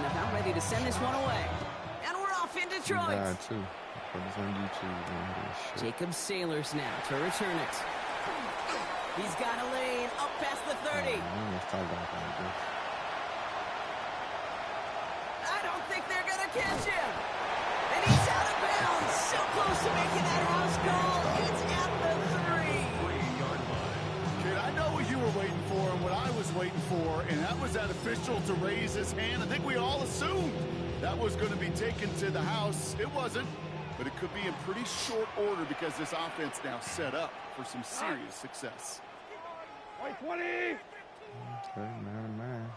and about ready to send this one away. And we're off in Detroit. Jacob Sailors now to return it. He's got a lane up past the 30. I don't think they're going to catch him. And he's out of bounds. So close to making that house call. It's at the 3-yard line. Kid, I know what you were waiting for and what I was waiting for, and that was that official to raise his hand. I think we all assumed that was going to be taken to the house. It wasn't, but it could be in pretty short order because this offense now set up for some serious success. 20. Okay, man.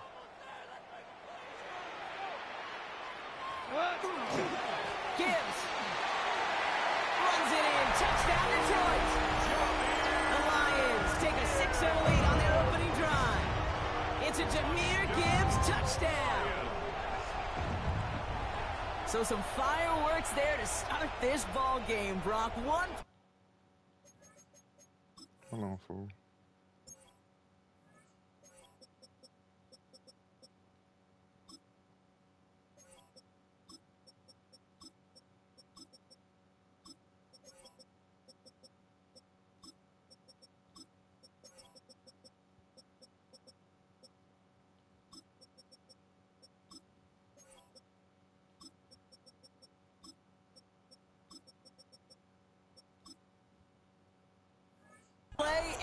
Gibbs runs it in. Touchdown, Detroit. The Lions take a 6-0 lead on their opening drive. It's a Jahmyr Gibbs touchdown. So some fireworks there to start this ball game, Brock. Hold on, fool.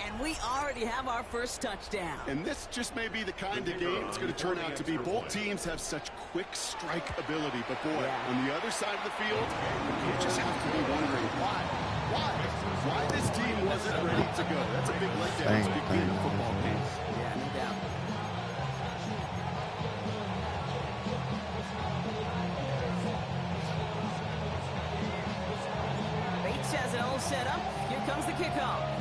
And we already have our first touchdown. And this just may be the kind of game it's going to turn out to be. Both teams have such quick strike ability, but boy, on the other side of the field, you just have to be wondering why this team wasn't ready to go. That's a big letdown. It's a big game of football game. Yeah, no doubt. Bates has it all set up. Here comes the kickoff.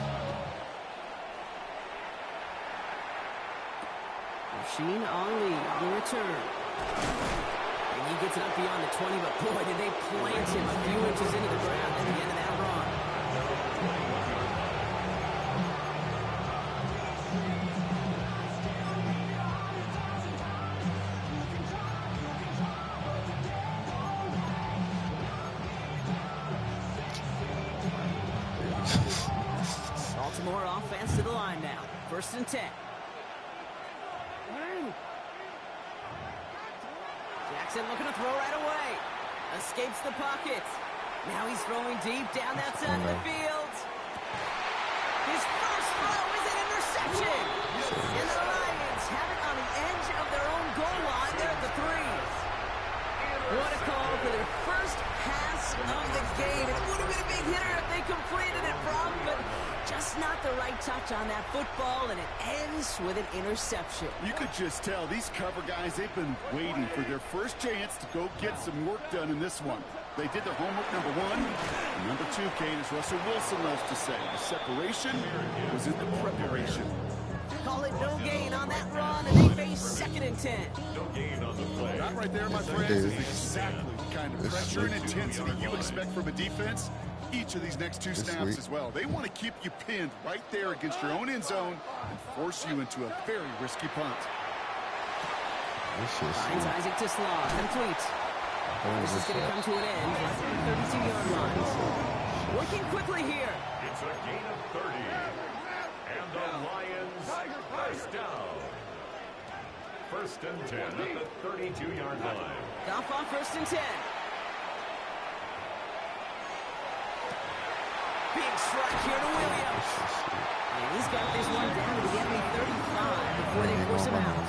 Sheen Ali on the return. And he gets it up beyond the 20, but boy, did they plant him a few inches into the ground at the end of that run. Baltimore offense to the line now. 1st and 10. Jackson looking to throw right away. Escapes the pocket. Now he's throwing deep down that side of the field. His first throw is an interception. And the Lions have it on the edge of their own goal line there at the 3. What a call for their first pass of the game. It would have been a big hitter if they completed it, Brock, but just not the right touch on that football, and it ends with an interception. You could just tell these cover guys, they've been waiting for their first chance to go get some work done in this one. They did their homework, number 1. And number 2, Kane, as Russell Wilson loves to say, the separation was in the preparation. Call it no gain on that run, and they face 2nd and 10. No gain on the play. That right there, my friends, is exactly the kind of pressure and intensity you expect from a defense. Each of these next 2 snaps as well. They want to keep you pinned right there against your own end zone and force you into a very risky punt. Finds Isaac to Slaw. Complete. This is going to come to an end at the 32-yard line. Working quickly here. It's a gain of 30. And the Lions first down. 1st and 10 at the 32-yard line. Off on 1st and 10. Big strike here to Williams. And he's got this one down to the enemy 35 before they force him out.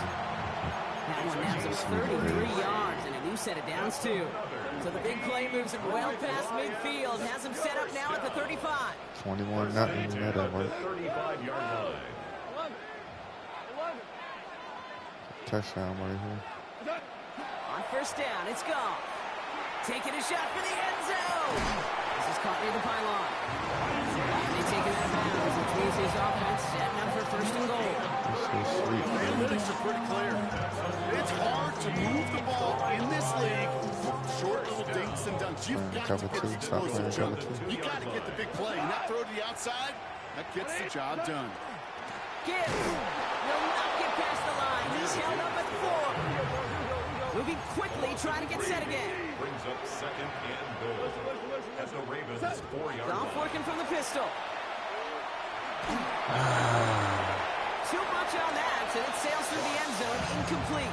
That one now is 33 yards and a new set of downs, too. So the big play moves him well past midfield. Has him set up now at the 35. 21 nothing. That work. 35-yard line. Touchdown right here. On 1st down, it's gone. Taking a shot for the end zone. This is caught near the pylon. And they take it out of bounds, which means his offense setting up for 1st and goal. The analytics are pretty clear. It's hard to move the ball in this league with short little dinks and dunks. You've got to get the explosive jump. You've got to get the big play. And that throw to the outside, that gets the job done. Gibbs will not get past the line. He's held up at 4. Moving quickly, trying to get set again. Brings up second and goal at the Ravens' 4-yard line. Goff working from the pistol. Too much on that, and it sails through the end zone, incomplete.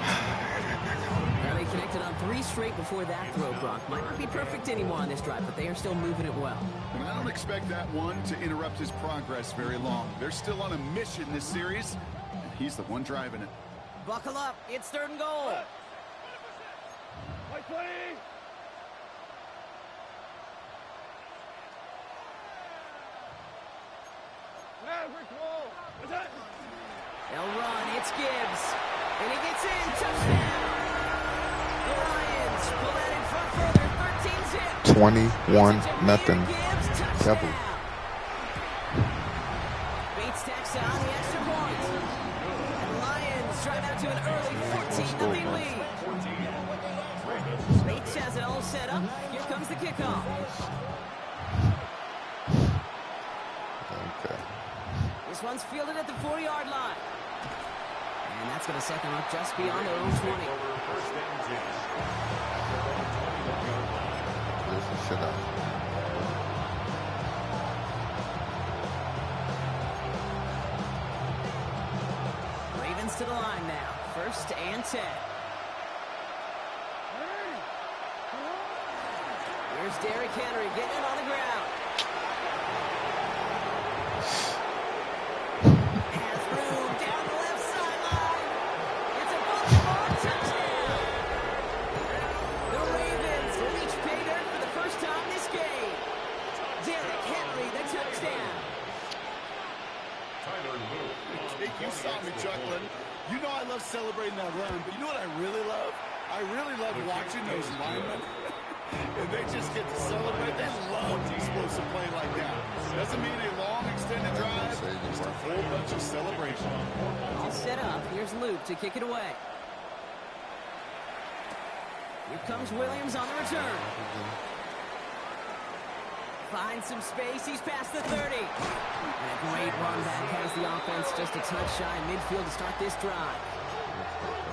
Now they connected on 3 straight before that throw, Brock. Might not be perfect anymore on this drive, but they are still moving it well. And I don't expect that one to interrupt his progress very long. They're still on a mission this series, and he's the one driving it. Buckle up, it's 3rd and goal. They'll run, it's Gibbs. And he gets in, touchdown. The Lions pull that in front further, 21-0. Capo. Bates tacks on the extra point. And the Lions drive out to an early 14-0 lead. Bates has it all set up. Here comes the kickoff. Okay. This one's fielded at the 4-yard line. And that's going to set them up just beyond their own 20. Shut up. Ravens to the line now. 1st and 10. Here's Derrick Henry getting it on the ground. Has room down the left sideline. It's a Baltimore touchdown. The Ravens reach pay dirt for the first time this game. Derrick Henry, the touchdown. You saw me chuckling. You know I love celebrating that run, but you know what I really love? I really love watching those linemen. And they just get to celebrate. They love the explosive play like that. Doesn't mean a long extended drive, just a whole bunch of celebration. All set up. Here's Luke to kick it away. Here comes Williams on the return. Finds some space. He's past the 30. And a great run back has the offense just a touch shy in midfield to start this drive.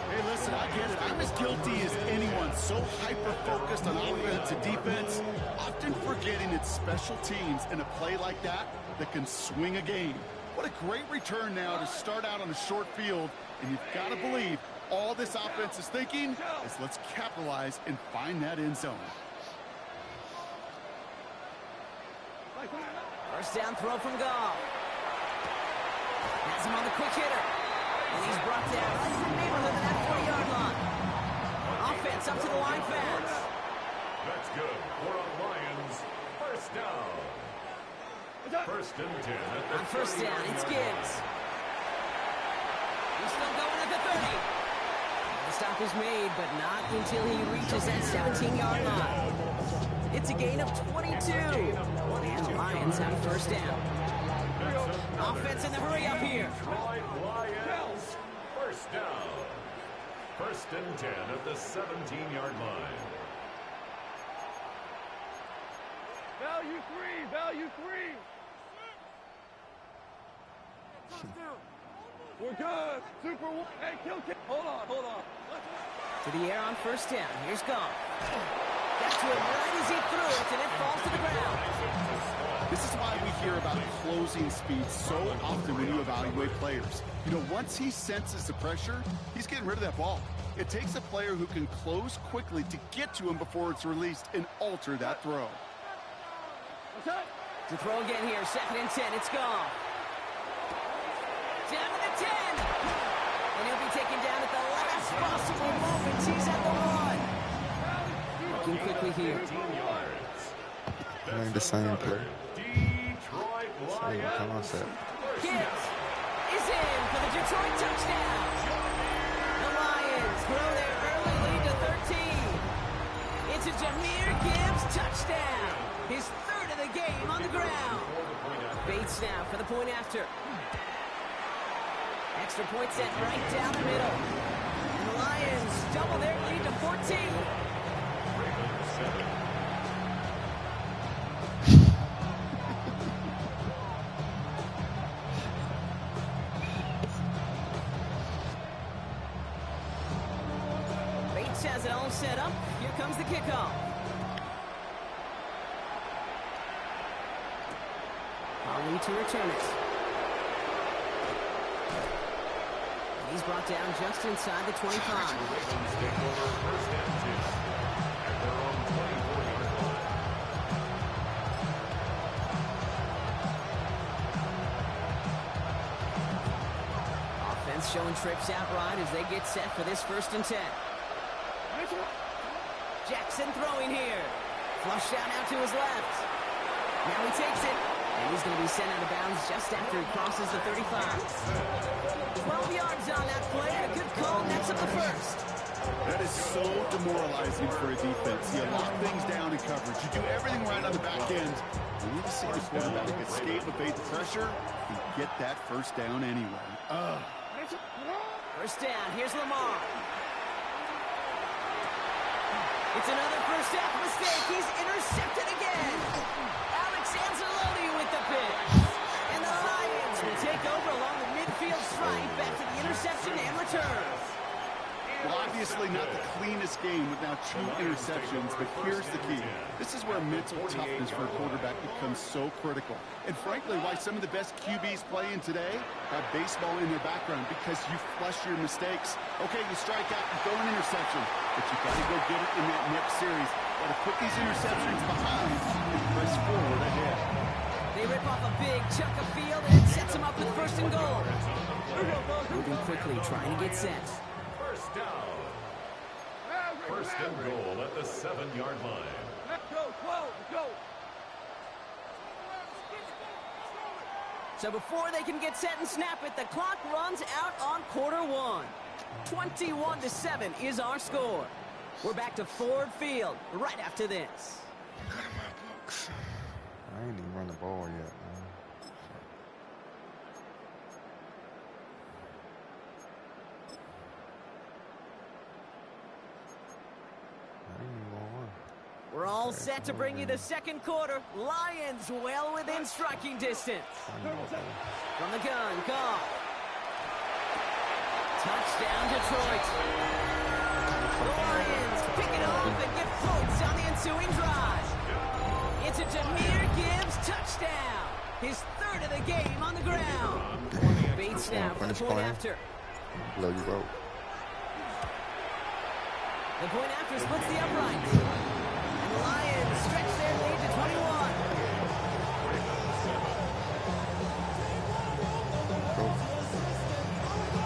Hey, listen, I get it. I'm as guilty as anyone. So hyper-focused on offense and defense, often forgetting it's special teams in a play like that that can swing a game. What a great return now to start out on a short field. And you've got to believe all this offense is thinking is let's capitalize and find that end zone. First down throw from Goff. Has him on the quick hitter. And he's brought down right in the neighborhood of that 40-yard line. Offense up to the line fans. That's good for a Lions first down. 1st and 10 at the On first down, it's Gibbs. He's still going at the 30. The stop is made, but not until he reaches that 17-yard line. It's a gain of 22. And the Lions have first down. Offense in the hurry up here. Lions first down. 1st and 10 at the 17-yard line. Value three. We're good. Super. Hey, kill. Hold on. To the air on first down. Here's Goff. Got to him right as he threw it, and it falls to the ground. This is why we hear about closing speed so often when you evaluate players. You know, once he senses the pressure, he's getting rid of that ball. It takes a player who can close quickly to get to him before it's released and alter that throw. To throw again here, 2nd and 10, it's Goff. Down to the 10. And he'll be taken down at the last possible moment. He's at the 1. Looking quickly here. Ain't the same play. Detroit Same concept. Gibbs is in for the Detroit touchdown. The Lions grow their early lead to 13. It's a Jahmyr Gibbs touchdown. His 3rd of the game on the ground. Bates now for the point after. Extra point set right down the middle. And the Lions double their lead to 14. Bates has set up. Here comes the kickoff. Ali to return it. He's brought down just inside the 25. Ravens take over first and 2 at their own 24-yard line. Offense showing trips out right as they get set for this 1st and 10. Jackson throwing here. Flush down out to his left. Now he takes it. And he's going to be sent out of bounds just after he crosses the 35. 12 yards on that play. A good call. Nets up the 1st. That is so demoralizing for a defense. You lock things down in coverage. You do everything right on the back end. You need to see the quarterback escape, evade the pressure, and get that 1st down anyway. 1st down. Here's Lamar. It's another 1st half mistake. He's intercepted again. Alex Anzalone with the pick. And the Lions will take over along the midfield stripe after the interception and return. Well, obviously not the cleanest game with now 2 interceptions, but here's the key. This is where mental toughness for a quarterback becomes so critical. And frankly, why some of the best QBs playing today have baseball in their background, because you flush your mistakes. Okay, you strike out, you throw an interception, but you got to go get it in that next series. Got to put these interceptions behind and press forward ahead. They rip off a big chunk of field and it sets them up with 1st and goal. Moving quickly, trying to get set. 1st down. 1st and goal at the 7-yard line. Go, 12, go. So before they can get set and snap it, the clock runs out on quarter 1. 21-7 is our score. We're back to Ford Field right after this. I ain't even run the ball yet, man. I ain't even gonna run. We're all set to bring you the 2nd quarter. Lions well within striking distance. From the gun, Goff. Touchdown, Detroit. The Lions pick it up and get points on the ensuing drive. It's a Jahmyr Gibbs touchdown. His 3rd of the game on the ground. Bates now for the point after. Blow you out. The point after splits the uprights. And the Lions stretch their lead to 21.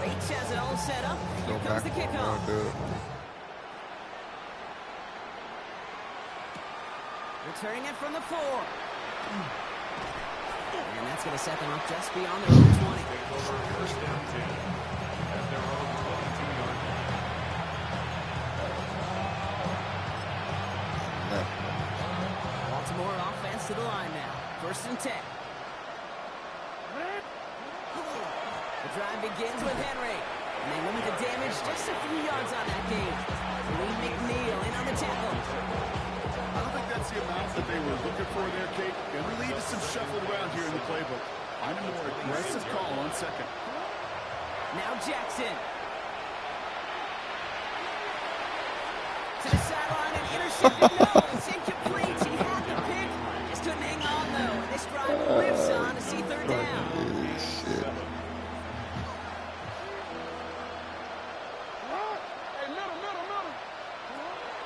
Bates has it all set up. Here comes the kickoff. Returning it from the 4. And that's going to set them up just beyond their own 20. Take over 1st down 10 at their own 22-yard line. Baltimore offense to the line now. 1st and 10. The drive begins with Henry. And they limit the damage just a few yards on that game. Lee McNeil in on the tackle. I don't think that's the amount that they were looking for there, Kate. Going to lead to some shuffle around here in the playbook. Find a more aggressive call on 2nd. Now Jackson. To the sideline and intercepted. No, it's incomplete. He had the pick. Just couldn't hang on, though. And this drive lives on to see 3rd down. Shit.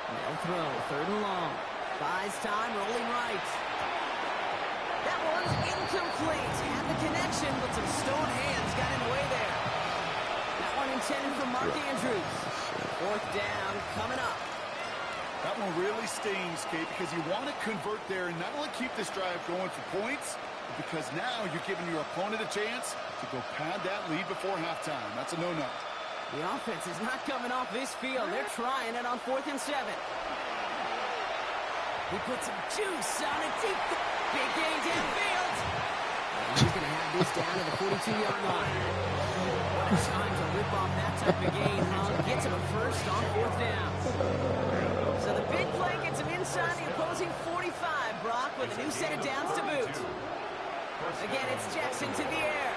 No throw. 3rd and long. Buys time, rolling right. That one's incomplete. Had the connection, but some stone hands got in the way there. That one intended for Mark Andrews. 4th down coming up. That one really stings, Kate, because you want to convert there and not only keep this drive going for points, but because now you're giving your opponent a chance to go pad that lead before halftime. That's a no-no. The offense is not coming off this field. They're trying it on 4th and 7. He put some juice on it. Deep. Big gain downfield. And he's going to have this down to the 42-yard line. What a time to rip off that type of gain, huh? Gets him a 1st on 4th down. So the big play gets him inside the opposing 45, Brock, with a new set of downs to boot. Again, it's Jackson to the air.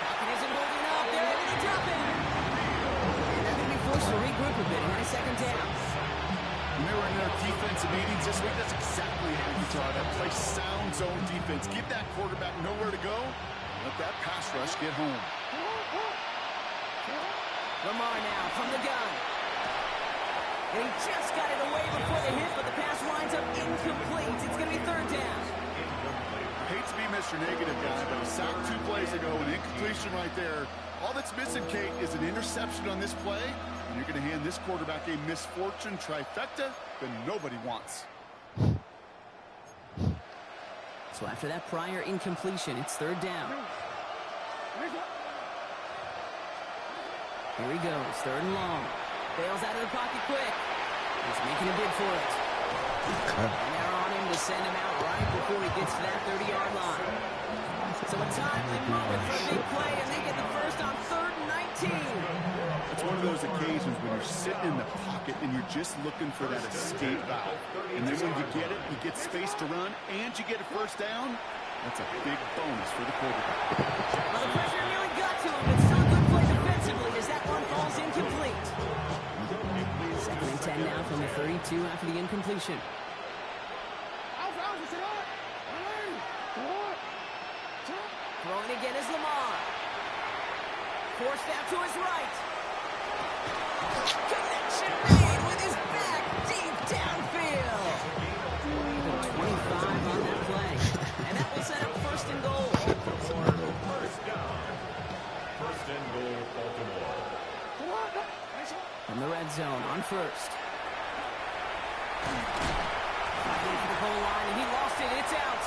Falcon isn't holding up. They're going to drop it. And they're going to be forced to regroup a bit and a second down. When they were in their defensive meetings this week, that's exactly how you taught them. Play sound zone defense. Give that quarterback nowhere to go. Let that pass rush get home. Lamar now from the gun. And he just got it away before the hit, but the pass winds up incomplete. It's going to be third down. I hate to be Mr. Negative guy, but a sack 2 plays ago, an incompletion right there. All that's missing, Kate, is an interception on this play, and you're going to hand this quarterback a misfortune trifecta that nobody wants. So after that prior incompletion, it's third down. Here he goes, third and long. Bails out of the pocket quick. He's making a bid for it. And they're on him to send him out right before he gets to that 30-yard line. So a timely moment for a big play, and they get the first on third and 19. It's one of those occasions when you're sitting in the pocket and you're just looking for that escape valve. And then when you get it, you get space to run, and you get a first down. That's a big bonus for the quarterback. Well, the pressure nearly got to him, but still good play defensively as that one falls incomplete. Second and 10 now from the 32 after the incompletion. Throwing again is Lamar. Forced out to his right. Connection made with his back deep downfield. 25 on that play. And that will set up first and goal. First down. First and goal, Baltimore. From the red zone on first. Fighting for the goal line, and he lost it. It's out.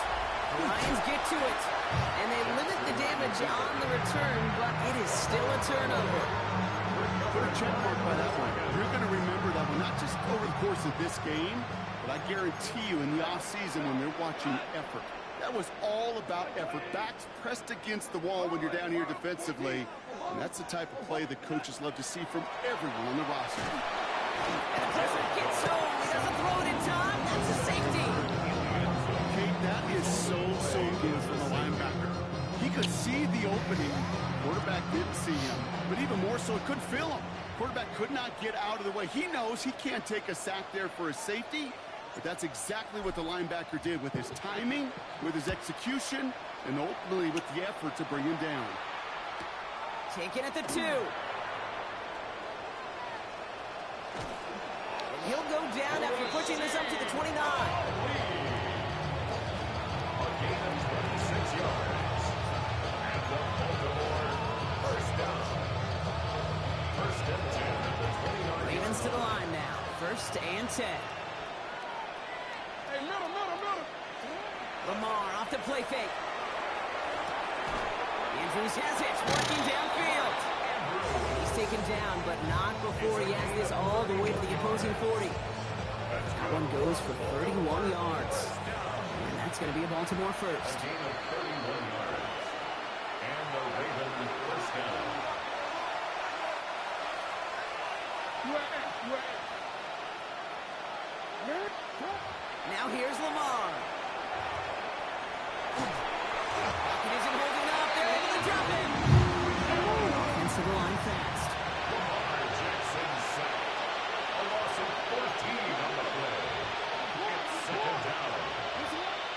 The Lions get to it, and they limit the damage on the return, but it is still a turnover. Put a check mark by that one. You're going to remember that one, not just over the course of this game, but I guarantee you in the offseason when they're watching effort. That was all about effort. Backs pressed against the wall when you're down here defensively, and that's the type of play that coaches love to see from everyone on the roster. And the pressure gets home. He doesn't throw it in time. That's a safety. Kate, that is so good from the linebacker. He could see the opening. Quarterback didn't see him, but even more so, couldn't feel him. Quarterback could not get out of the way. He knows he can't take a sack there for a safety, but that's exactly what the linebacker did with his timing, with his execution, and ultimately with the effort to bring him down. Taken at the 2. He'll go down after pushing this up to the 29. Ravens to the line now. First and 10. Hey, middle. Lamar off the play fake. Andrews has it, working downfield. He's taken down, but not before he has this all the way to the opposing 40. That one goes for 31 yards. And that's going to be a Baltimore first. Gain of 31 yards. And the Ravens first down. Now here's Lamar. Pocket isn't holding up. They're able to drop him. Offense to the line fast. Lamar Jackson sack. A loss of 14 on the play. It's second down.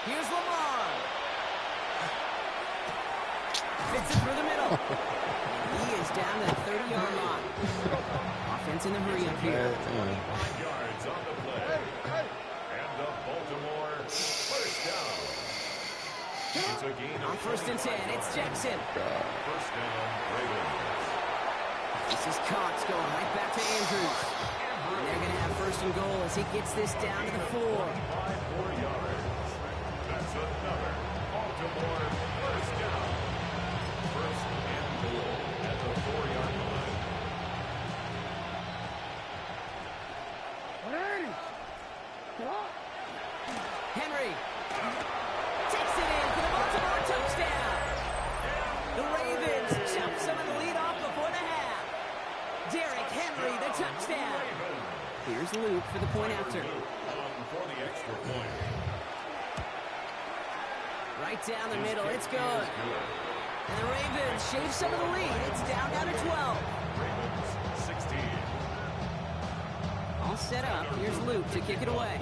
Here's Lamar. Fits it through the middle. He is down to the 30-yard line. Offense in the hurry up here. 5 yards on the play. And the Baltimore first down. It's a gain On of first and 10, it's Jackson. first down, Ravens. This is Cox going right back to Andrews. And they're going to have first and goal as he gets this down to the 4. 4 yards. That's another Baltimore first down. First and goal at the 4-yard line. Henry takes it in for the Baltimore touchdown. The Ravens jump some of the lead off before the half. Derrick Henry, the touchdown. Here's Luke for the point after. For the extra point. Right down the middle, it's good. And the Ravens shave some of the lead. It's down to 12. Ravens 16. set up. Here's Luke to kick it away.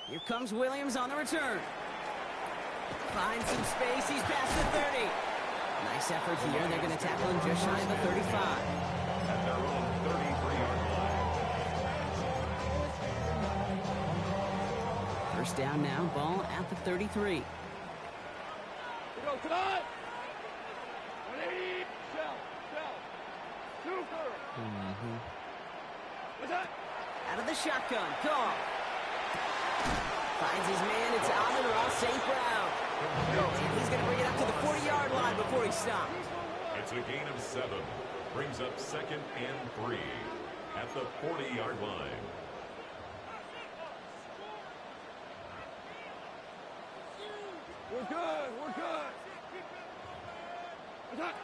Here comes Williams on the return. Finds some space. He's past the 30. Nice effort here. They're going to tackle him just shy of the 35. At their own 33-yard line. First down now. Ball at the 33. We go, cut! 180. Shell. Super. What's that? Out of the shotgun. Goff. Finds his man. It's Amon-Ra St. Brown. And he's going to bring it up to the 40-yard line before he stops. It's a gain of 7. Brings up 2nd and 3 at the 40-yard line. We're good. What's that?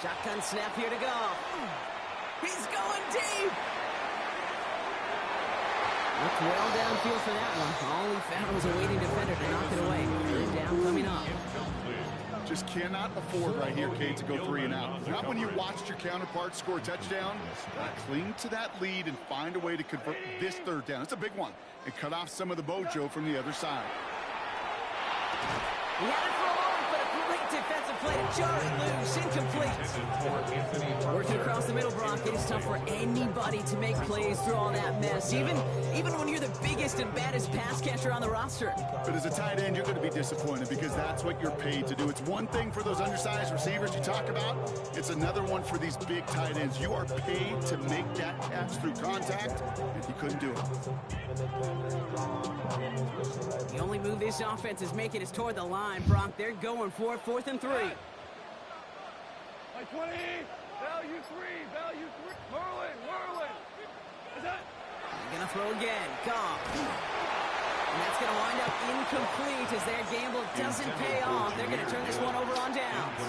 Shotgun snap here to go. He's going deep. Looked well downfield for that one. All he found was a waiting defender to knock it away. Third down coming up. Just cannot afford right here, Kate, to go 3 and out. Not when you watched your counterpart score a touchdown. Cling to that lead and find a way to convert this third down. It's a big one. And cut off some of the mojo from the other side. He had it for a moment, but a great defensive play to jar it loose. Incomplete. Working across the middle, Brock, it is tough for anybody to make plays through all that mess, even when you're the biggest and baddest pass catcher on the roster. But as a tight end, you're going to be disappointed because that's what you're paid to do. It's one thing for those undersized receivers you talk about. It's another one for these big tight ends. You are paid to make that catch through contact, and he couldn't do it. The only move this offense is making is toward the line, Brock. They're going for it, 4th and 3. Like 20. Value 3. Whirling. What's that? They're going to throw again. Goff. And that's going to wind up incomplete as their gamble doesn't pay off. They're going to turn this one over on downs.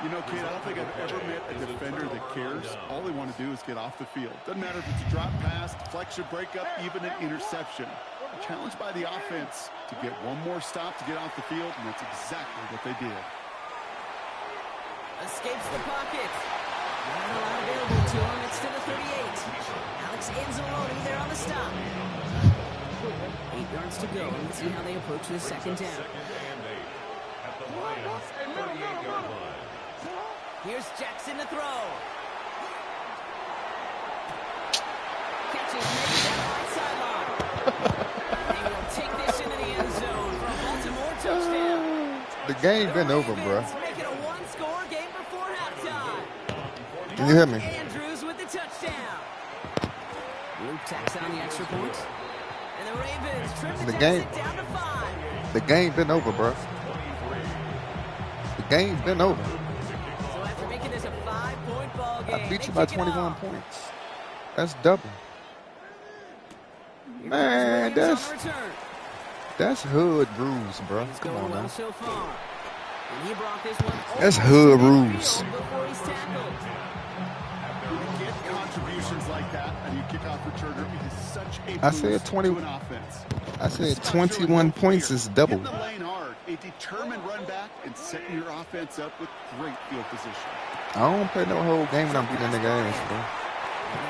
You know, Kate, I don't think I've ever met a defender that cares. All they want to do is get off the field. Doesn't matter if it's a drop pass, deflection, breakup, even an interception. Challenged by the offense to get one more stop to get off the field, and that's exactly what they did. Escapes the pocket. Not a lot available to him. It's to the 38. Alex Anzalone there on the stop. 8 yards to go. Let's see how they approach this second down. 2nd and 8 at the Lions' 38-yard line. Here's Jackson to throw. Catches maybe down the right sideline. They will take this into the end zone for a Baltimore touchdown. The game been over, bro. Make it a one-score game before halftime. Can you hear me? Andrews with the touchdown. Luke tacks on the extra point. And the Ravens trim the deficit down to 5. The game been over, bro. The game been over. So after making this a 5-point ball game, I beat you by 21 points. That's double. Man, that's hood rules, bro. Come on now. So far. And he brought this one That's hood rules. before he's tackled. You get contributions like that, and you kick off returner. It is such a I said boost 20. to an offense. I said 21 points is double. Hitting the lane hard, a determined run back, and setting your offense up with great field position. I don't play no whole game when I'm beating the games, bro.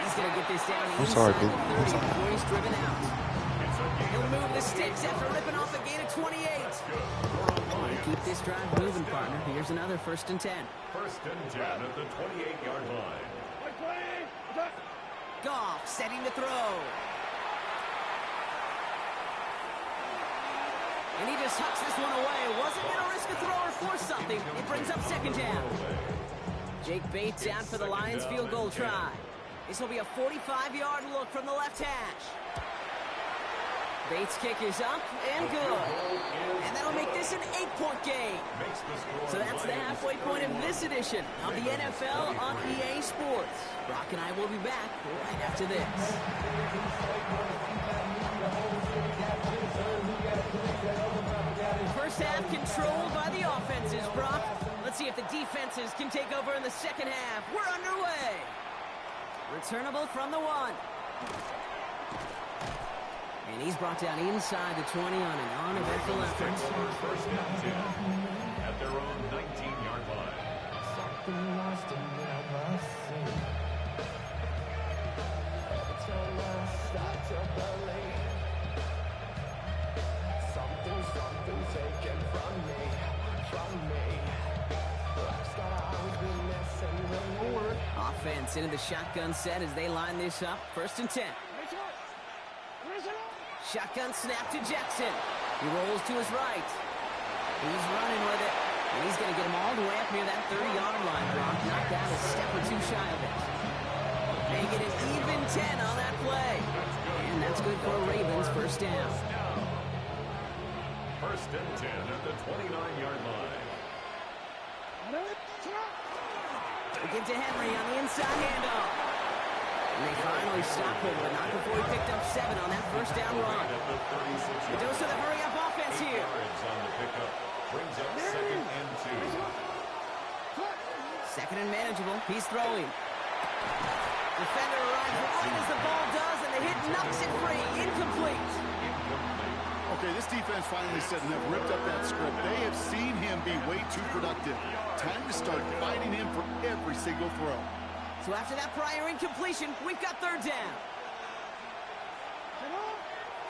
He's going to get this down I'm sorry, inside dude. the 30 before he's driven out. He'll move the sticks after ripping off a gain of 28. Keep this drive moving, partner. Here's another 1st and 10. 1st and 10 at the 28-yard line. Like 20. What's that? Goff setting to throw. And he just hucks this one away. Wasn't going to risk a throw or force something. It brings up 2nd down. Jake Bates out for the Lions field goal try. This will be a 45-yard look from the left hash. Bates' kick is up and good. And that'll make this an 8-point game. So that's the halfway point of this edition of the NFL on EA Sports. Brock and I will be back right after this. First half controlled by the offenses, Brock. Let's see if the defenses can take over in the second half. We're underway. Returnable from the 1. And he's brought down inside the 20 on an uneventful effort. 1st and 10 at their own 19-yard line. Offense into the shotgun set as they line this up. 1st and 10. Shotgun snap to Jackson. He rolls to his right. He's running with it. And he's going to get him all the way up near that 30-yard line, Brock. Knocked down a step or two shy of it. They get an even 10 on that play. And that's good for a Ravens 1st down. 1st and 10 at the 29-yard line. They get to Henry on the inside handoff. And they finally stop him, but not before he picked up 7 on that 1st down run. The dose of the hurry-up offense here. On the pickup brings up 2nd and 2. 2nd and manageable. He's throwing. Defender arrives right as the ball does, and the hit knocks it free. Incomplete. Okay, this defense finally said enough, ripped up that script. They have seen him be way too productive. Time to start fighting him for every single throw. So after that prior incompletion, we've got 3rd down.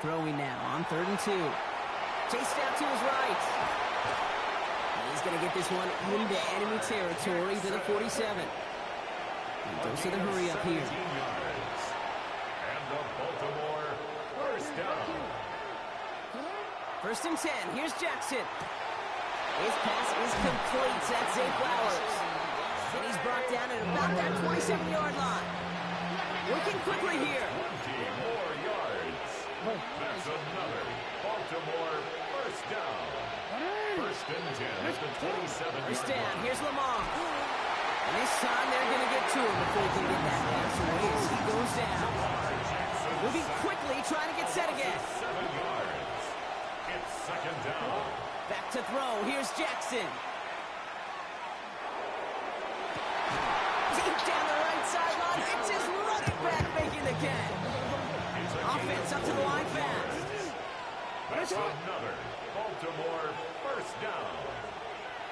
Throwing now on 3rd and 2. Chased out to his right. He's going to get this one into enemy territory to the 47. And dose of the hurry up here. And the Baltimore 1st down. 1st and 10. Here's Jackson. His pass is complete. That's Zay Flowers. And he's brought down at about that 27-yard line. Working quickly here. 20 more yards. That's another Baltimore 1st down. 1st and 10 at the 27-yard 1st down. line. Here's Lamar. And this time they're going to get to him before he can get that pass away as he goes down. Moving quickly, trying to get set again. 7 yards. It's 2nd down. Back to throw. Here's Jackson. Deep down the right sideline. It's his running back making the catch. Offense up to the line fast. That's another Baltimore 1st down.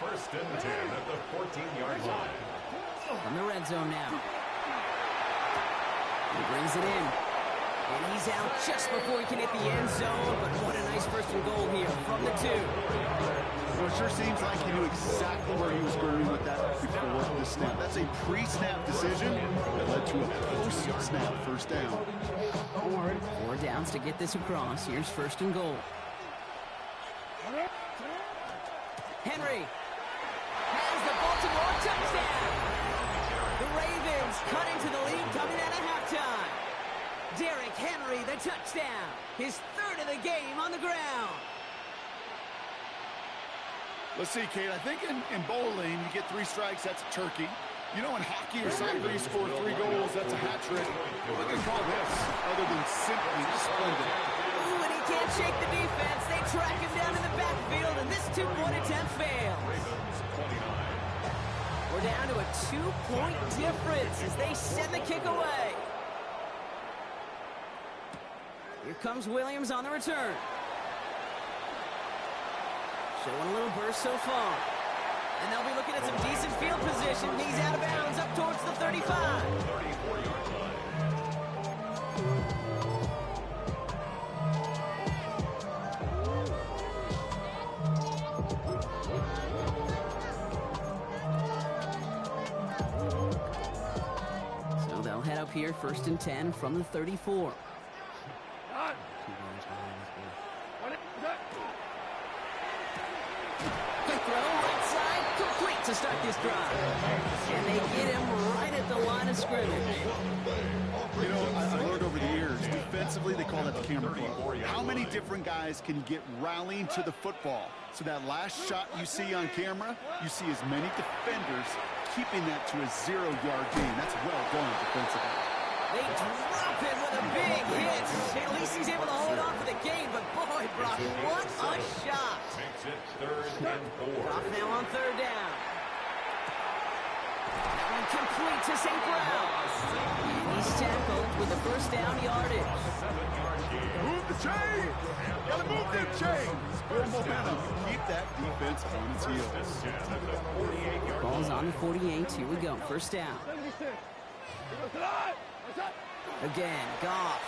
1st and 10 at the 14-yard line. From the red zone now. He brings it in. And he's out just before he can hit the end zone. But what a nice 1st and goal here from the 2. Well, it sure seems like he knew exactly where he was going with that before the snap. That's a pre-snap decision that led to a post-snap 1st down. 4 downs to get this across. Here's 1st and goal. Henry has the Baltimore touchdown. The Ravens cutting to the lead coming out of halftime. Derrick Henry, the touchdown. His 3rd of the game on the ground. Let's see, Kate. I think in bowling, you get 3 strikes, that's a turkey. You know, in hockey or soccer, you score 3 goals, that's a hat trick. What do they call this other than simply splendid? Ooh, and he can't shake the defense. They track him down in the backfield, and this 2-point attempt fails. We're down to a 2-point difference as they send the kick away. Here comes Williams on the return. Showing a little burst so far. And they'll be looking at some decent field position. He's out of bounds up towards the 35. 34-yard line. So they'll head up here 1st and 10 from the 34. Quick throw, right side, complete to start this drive. And they get him right at the line of scrimmage. You know, I've learned over the years, defensively, they call that the camera club. How many different guys can you get rallying to the football? So that last shot you see on camera, you see as many defenders keeping that to a 0-yard gain. That's well done defensively. They drop him with a big hit. At least he's able to hold on for the game, but boy, Brock, what a shot. Makes it 3rd and 4. Brock now on 3rd down. That one complete to St. Brown. And he's tackled with the 1st down yardage. 7-yard gain. Move the chain! Gotta move them chains! Good momentum. Keep that defense on its heels. 10 at the 48-yard line. Ball's on the 48. Here we go. 1st down. Again, Goff.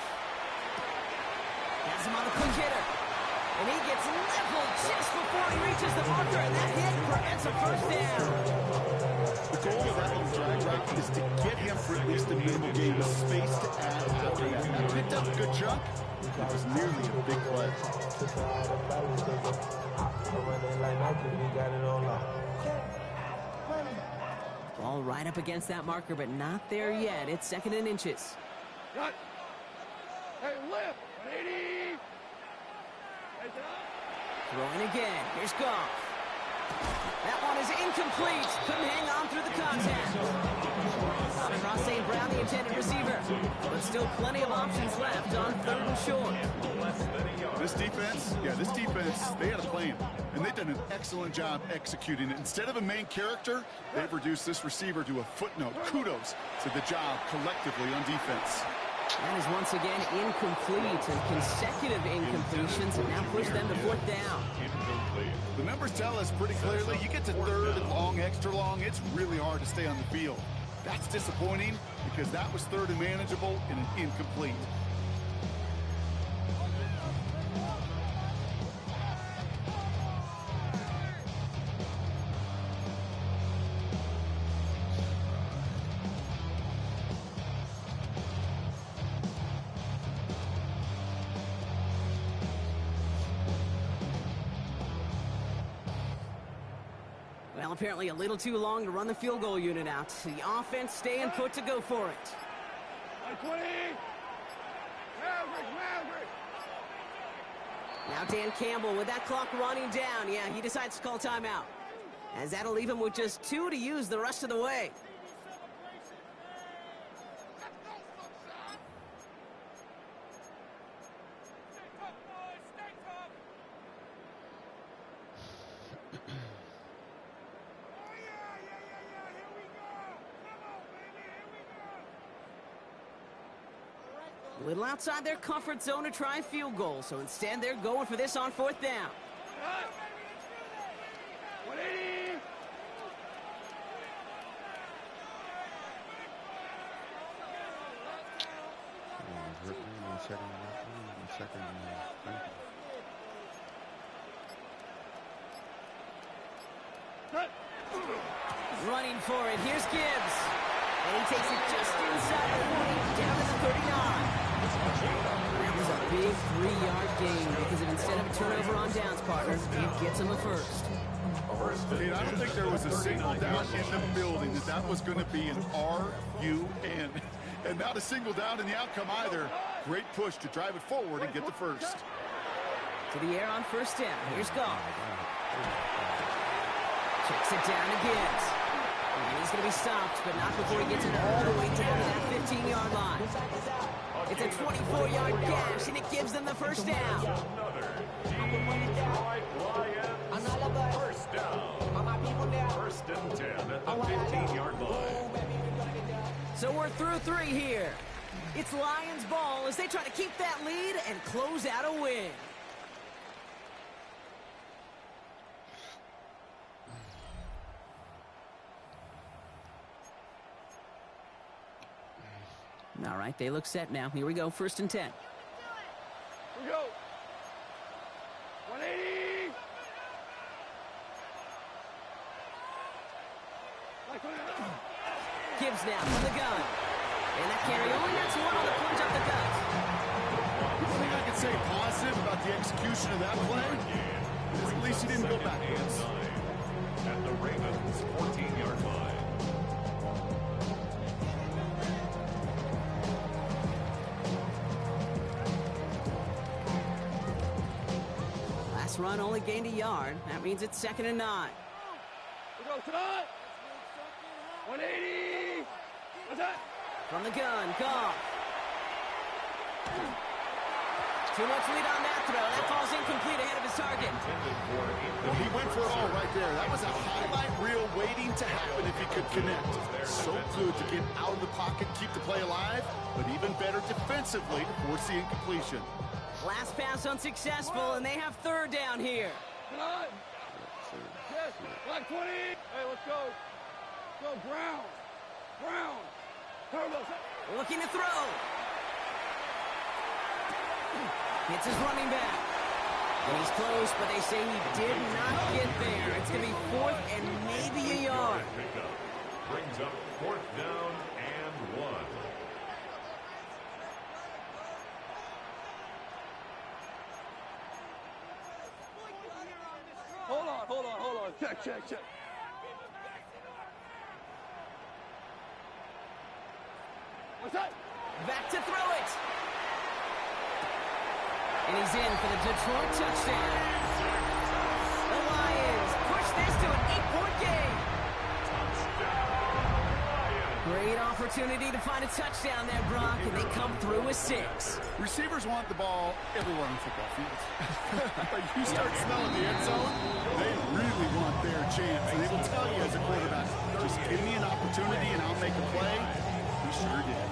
Has him on the quick hitter. And he gets leveled just before he reaches the marker, and that hit prevents a first down. The goal of that little drag route is to get him for at least a minimal gain of space to add after that. That picked up a good chunk. It was nearly a big play. Ball right up against that marker, but not there yet. It's 2nd and inches. Cut. Hey, lift. 180. Throwing again. Here's Goff. That one is incomplete. Couldn't hang on through the contact. Out across St. Brown, the intended receiver. But still plenty of options left on 3rd and short. This defense, they had a plan. And they've done an excellent job executing it. Instead of a main character, they've reduced this receiver to a footnote. Kudos to the job collectively on defense. That is once again incomplete, and consecutive incompletions have now pushed them to 4th down. The numbers tell us pretty clearly, you get to 3rd and long, extra long, it's really hard to stay on the field. That's disappointing because that was 3rd and manageable and an incomplete. Well, apparently a little too long to run the field goal unit out. The offense staying put to go for it. 20. Maverick. Now Dan Campbell with that clock running down. Yeah, he decides to call timeout, as that'll leave him with just 2 to use the rest of the way. A little outside their comfort zone to try a field goal, so instead they're going for this on 4th down. 180. Cut. Running for it. Here's Gibbs. And he takes it just inside the 40, down to the 39. That was a big 3-yard gain because instead of a turnover on downs, partner, it gets him a first. I don't think there was a single doubt in the building that was going to be an R-U-N. And not a single doubt in the outcome either. Great push to drive it forward and get the first. To the air on 1st down. Here's Goff. Checks it down to Gibbs. And he's going to be stopped, but not before he gets it all the way down to that 15-yard line. It's a 24-yard gash, and it gives them the first down. First down. 1st and 10 at the 15-yard line. So we're through 3 here. It's Lions ball as they try to keep that lead and close out a win. All right, they look set now. Here we go, 1st and 10. Here we go. 180. Gibbs now from the gun. And that carry only gets one on the plunge up the gut. One thing I can say positive about the execution of that play is at least he didn't go backwards. At the Ravens' 14-yard line. Last run only gained a yard. That means it's 2nd and 9. We go, cut. 180. What's that? From the gun, Goff. Too much lead on that throw. That falls incomplete ahead of his target. Well, he went for it all right there. That was a highlight reel waiting to happen if he could connect. So good to get out of the pocket, keep the play alive, but even better defensively to force the incompletion. Last pass unsuccessful, and they have 3rd down here. Cut. Yes. Black 20. Hey, let's go. Go, Brown. Brown. Turbo. Looking to throw. Hits his running back. And he's close, but they say he did not get there. It's going to be 4th and maybe a yard. Pickup brings up 4th down and 1. Hold on. Check. What's that? Back to throw it. And he's in for the Detroit touchdown. The Lions push this to an 8-point game. Great opportunity to find a touchdown there, Brock, and they come through with 6. Receivers want the ball everywhere on football fields. But you start smelling the end zone, they really want their chance. And they will tell you as a quarterback, just give me an opportunity and I'll make a play. He sure did.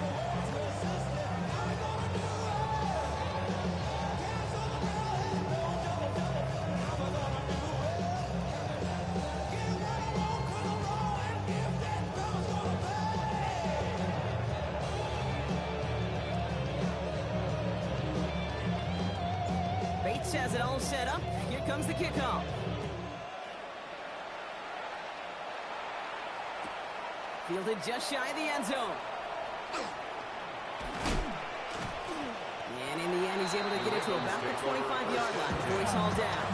Has it all set up. Here comes the kickoff. Fielded just shy of the end zone. And in the end, he's able to get it to about the 25-yard line before he's hauled down.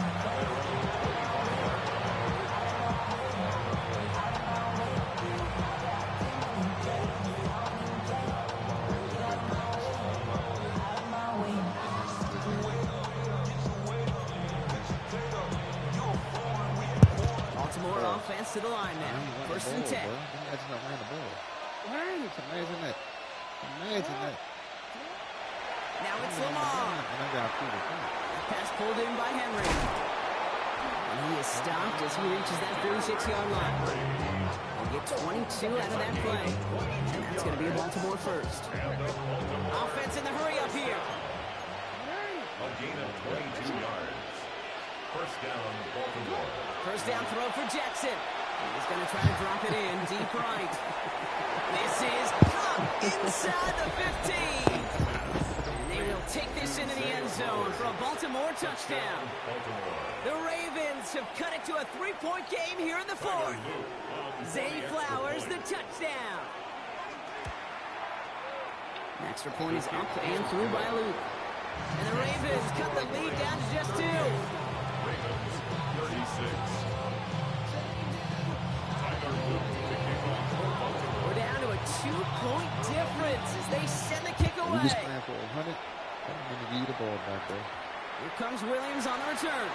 Offense to the line now. 1st and 10. Imagine I ran the ball. Imagine that. Now it's Lamar. Pass pulled in by Henry. And he is stopped as he reaches that 36-yard line. He'll get 22 out of that play. And that's going to be a Baltimore 1st. Offense in the hurry up here. A gain of 22 yards. 1st down, Baltimore. 1st down throw for Jackson. He's going to try to drop it in deep right. This is dropped inside the 15. And they will take this into the end zone for a Baltimore touchdown. The Ravens have cut it to a 3-point game here in the 4th. Zay Flowers, the touchdown. An extra point is up and through by Luke. And the Ravens cut the lead down to just 2. Ravens 36. We're down to a 2-point difference as they send the kick away. He's playing for 100. I'm going to give you the ball back there. Here comes Williams on the return.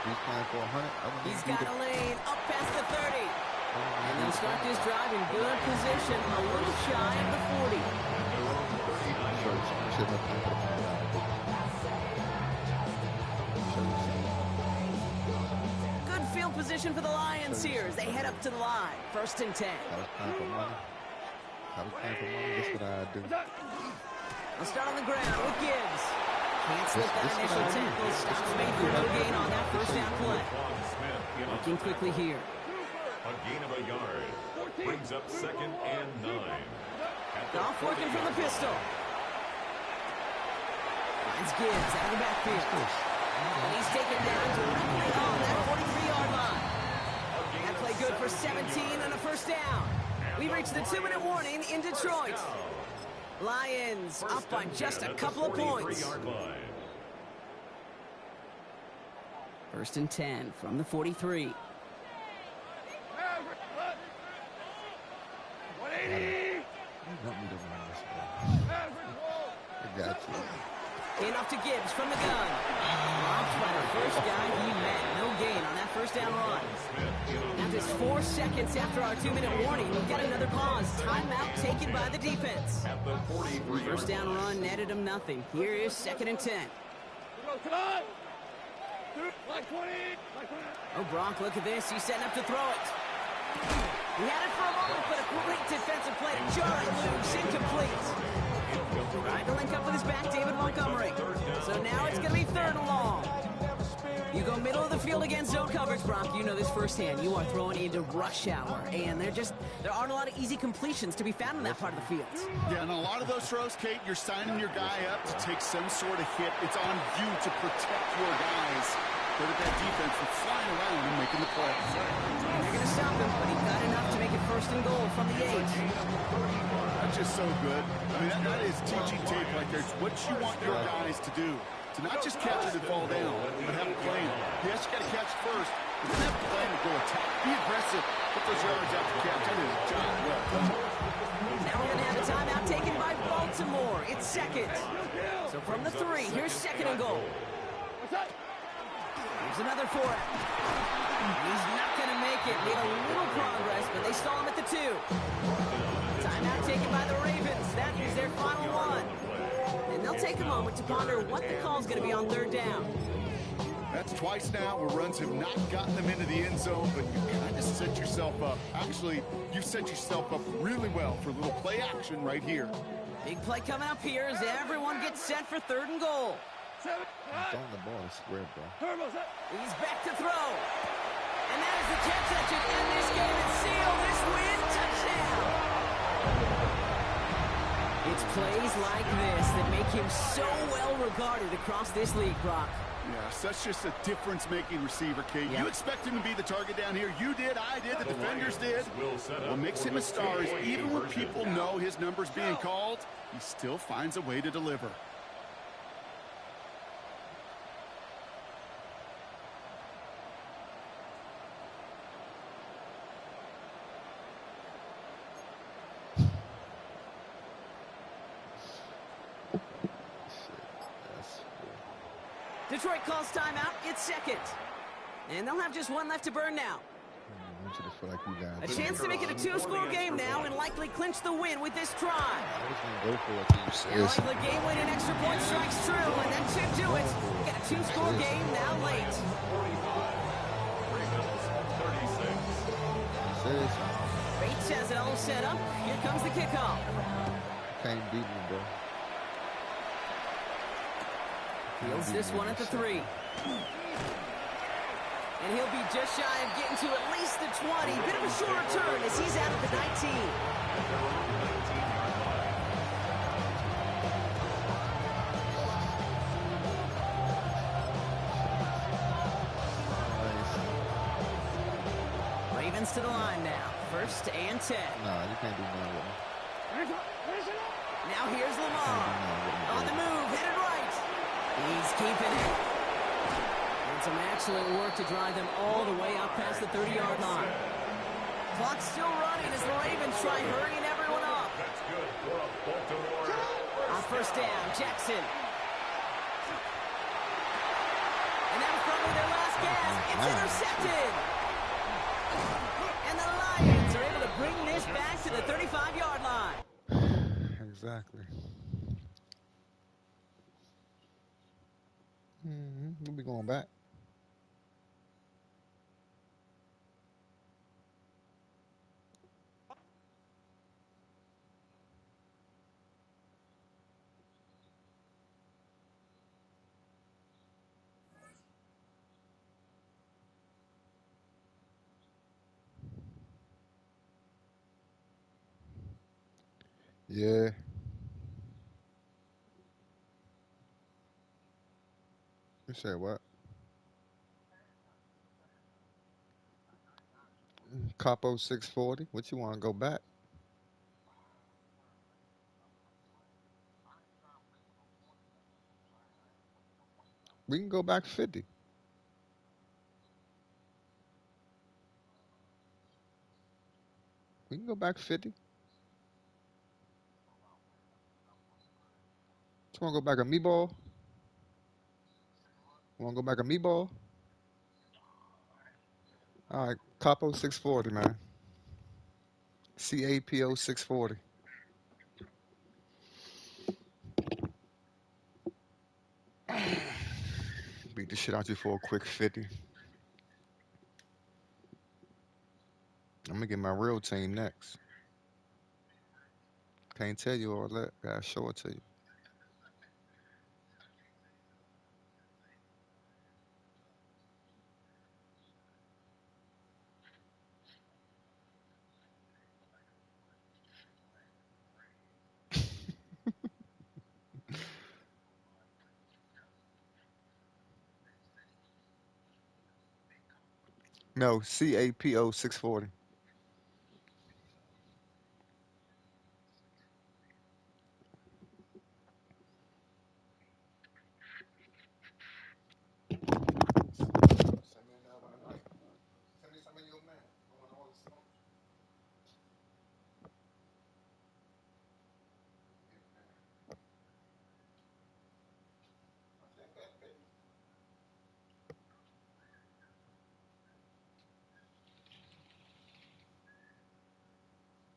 He's playing for 100. He's got a lane up past the 30. And they'll start this drive in good position, a little shy of the 40. Good field position for the Lions here as they head up to the line. 1st and 10. That's what I do. We'll start on the ground with Gibbs. Can't slip that initial tackle. Stops made for no gain on that 1st down play. Working quickly here. A gain of a yard. Brings up 2nd and 9. Goff working from the pistol. Finds Gibbs out of the backfield. And he's taken down directly on that 43-yard line. That play good for 17 and a 1st down. We reach the 2-minute warning in Detroit. Lions up by just a couple of points. 1st and 10 from the 43. 180. Want me to run this ball. I got you. Enough to Gibbs from the gun. Robbed by the first guy he met. No gain on that 1st down run. Now just 4 seconds after our 2-minute warning, we've got another pause. Timeout taken by the defense. 1st down run netted him nothing. Here is 2nd and 10. Oh, Brock, look at this. He's setting up to throw it. He had it for a moment, but a great defensive play to jar it loose. Incomplete. Trying to link up with his back, David Montgomery. So now it's going to be 3rd and long. You go middle of the field against zone coverage, Brock. You know this firsthand. You are throwing into rush hour, and there aren't a lot of easy completions to be found in that part of the field. Yeah, and a lot of those throws, Kate, you're signing your guy up to take some sort of hit. It's on you to protect your guys. But at that defense, from flying around and making the play. And they're going to stop him, but he got enough to make it 1st and goal from the 8. That's just so good. I mean, that is teaching tape right there. It's what you want your guys to do. To not just catch it and fall down, but have a plan. Yes, you got to catch first, but then have a plan to go attack. Be aggressive. Put those yards out to catch. That is a job well done. Now we're going to have a timeout taken by Baltimore. It's 2nd. So from the 3, here's 2nd and goal. Here's another for it. He's not going to make it. Made a little progress, but they stall him at the 2. Timeout taken by the Ravens. That is their final one. And they'll take a moment to ponder what the call is going to be on 3rd down. That's twice now where runs have not gotten them into the end zone, but you kind of set yourself up. Actually, you've set yourself up really well for a little play action right here. Big play coming up here as everyone gets set for 3rd and goal. Throwing the ball is square, bro. He's back to throw. And that is the jet that should end this game and seal this win. Touchdown! It's plays like this that make him so well regarded across this league, Brock. Yeah, such just a difference-making receiver, Kate. Yep. You expect him to be the target down here. You did, I did, the defenders did. What makes him a star is even when people know his number's being called, he still finds a way to deliver. Detroit calls timeout. It's 2nd. And they'll have just one left to burn now. I want you to feel like you guys. A chance to make it a 2-score game now and likely clinch the win with this try. I was going to go for it. You And said. like the game-winning extra point strikes true, and that should do it. Get a 2-score game now late. Bates has it all set up. Here comes the kickoff. Can't beat me, bro. Fields this one at the 3. And he'll be just shy of getting to at least the 20. Bit of a short return as he's out of the 19. Ravens to the line now. 1st and 10. Nah, you can't do nothing with me. Now here's Lamar. On the move, headed right. He's keeping it. And some excellent work to drive them all the way up past the 30-yard line. Clock's still running as the Ravens try hurrying everyone up. That's good for Baltimore. On 1st down, Jackson. And that was probably their last gasp. It's intercepted. And the Lions are able to bring this back to the 35-yard line. Exactly. We'll be going back. Yeah. You said what? Capo 640. What you want to go back? We can go back 50. We can go back 50. You want to go back a meatball? Want to go back a meatball? All right, Capo 640, man. CAPO 640. Beat the shit out you for a quick 50. I'm gonna get my real team next. Can't tell you all that. Gotta show it to you. No, CAPO 640. Send me another one tonight. Send me some of your man. I want all the smoke. Yeah, man. What's that bad, baby?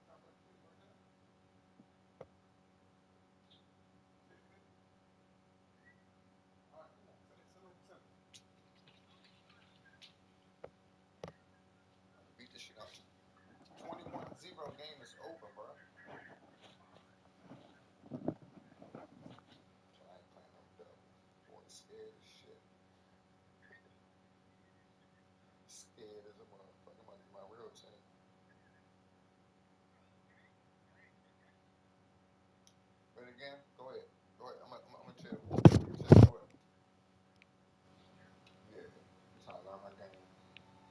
How much you want that? 650? All right, come on. Send them. Beat this shit out. 21-0 game is over, bro. So I ain't playing no double. Boy, scared as shit. Scared as a motherfucker. I'm about to get my real team. But again,